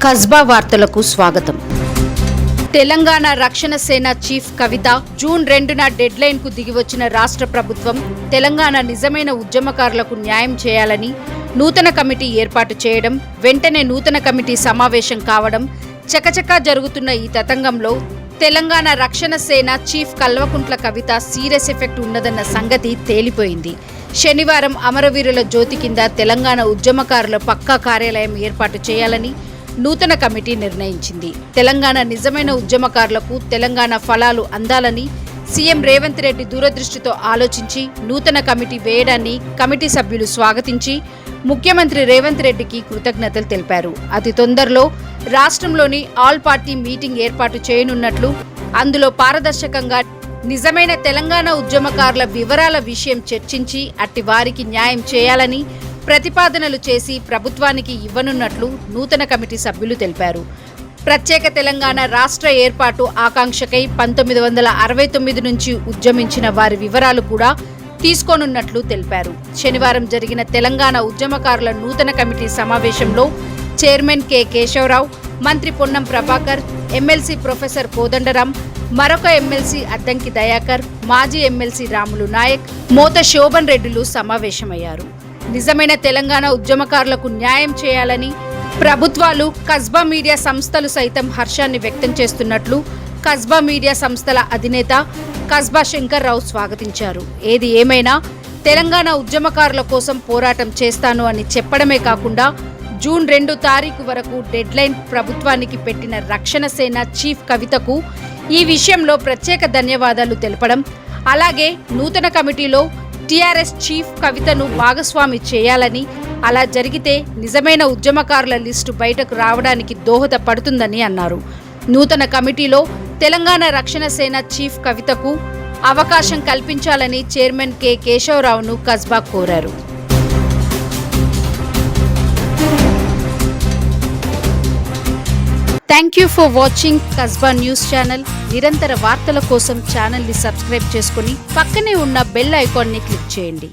కస్బా వార్తలకు స్వాగతం. తెలంగాణ రక్షణ సేన చీఫ్ కవిత జూన్ 2న డెడ్లైన్ కు దిగివచ్చిన రాష్ట్ర ప్రభుత్వం తెలంగాణ నిజమైన ఉద్యమకారులకు న్యాయం చేయాలని నూతన కమిటీ ఏర్పాటు చేయడం, వెంటనే నూతన కమిటీ సమావేశం కావడం, చకచకా జరుగుతున్న ఈ తతంగంలో తెలంగాణ రక్షణ సేన chief Kalvakuntla Kavitha serious effect ఉన్నదన్న సంగతి తేలిపోయింది. శనివారం అమరవీరుల జ్యోతి కింద తెలంగాణ ఉద్యమకారుల పక్కా కార్యాలయం ఏర్పాటు చేయాలని నూతన కమిటీ నిర్ణయించింది. తెలంగాణ నిజమైన ఉద్యమకారులకు తెలంగాణ ఫలాలు అందాలని సీఎం రేవంత్ రెడ్డి దూరదృష్టితో ఆలోచించి నూతన కమిటీ వేయడాన్ని కమిటీ సభ్యులు స్వాగతించి ముఖ్యమంత్రి రేవంత్ రెడ్డికి కృతజ్ఞతలు తెలిపారు. అతి తొందరలో రాష్ట్రంలోని ఆల్ పార్టీ మీటింగ్ ఏర్పాటు చేయనున్నట్లు, అందులో పారదర్శకంగా నిజమైన తెలంగాణ ఉద్యమకారుల వివరాల విషయం చర్చించి అట్టి వారికి న్యాయం చేయాలని ప్రతిపాదనలు చేసి ప్రభుత్వానికి ఇవ్వనున్నట్లు నూతన కమిటీ సభ్యులు తెలిపారు. ప్రత్యేక తెలంగాణ రాష్ట్ర ఏర్పాటు ఆకాంక్షకై 1969 నుంచి ఉద్యమించిన వారి వివరాలు కూడా తీసుకోనున్నట్లు తెలిపారు. శనివారం జరిగిన తెలంగాణ ఉద్యమకారుల నూతన కమిటీ సమావేశంలో చైర్మన్ కె కేశవరావు, మంత్రి పొన్నం ప్రభాకర్, ఎమ్మెల్సీ ప్రొఫెసర్ కోదండరాం, మరొక ఎమ్మెల్సీ అద్దంకి దయాకర్, మాజీ ఎమ్మెల్సీ రాములు నాయక్, మోత శోభన్ రెడ్డిలు సమావేశమయ్యారు. నిజమైన తెలంగాణ ఉద్యమకారులకు న్యాయం చేయాలని ప్రభుత్వాలు, కస్బా మీడియా సంస్థలు సైతం హర్షాన్ని వ్యక్తం చేస్తున్నట్లు కస్బా మీడియా సంస్థల అధినేత కస్బా శంకర్రావు స్వాగతించారు. ఏది ఏమైనా తెలంగాణ ఉద్యమకారుల కోసం పోరాటం చేస్తాను అని చెప్పడమే కాకుండా జూన్ 2 తారీఖు వరకు డెడ్లైన్ ప్రభుత్వానికి పెట్టిన రక్షణ సేన చీఫ్ కవితకు ఈ విషయంలో ప్రత్యేక ధన్యవాదాలు తెలపడం, అలాగే నూతన కమిటీలో టీఆర్ఎస్ చీఫ్ కవితను భాగస్వామి చేయాలని, అలా జరిగితే నిజమైన ఉద్యమకారుల లిస్టు బయటకు రావడానికి దోహదపడుతుందని అన్నారు. నూతన కమిటీలో తెలంగాణ రక్షణ సేన చీఫ్ కవితకు అవకాశం కల్పించాలని చైర్మన్ కె కేశవరావును కస్బా కోరారు. Thank you for watching Kasba news channel. నిరంతర వార్తల కోసం ఛానల్ని సబ్స్క్రైబ్ చేసుకుని పక్కనే ఉన్న బెల్ ఐకాన్ని క్లిక్ చేయండి.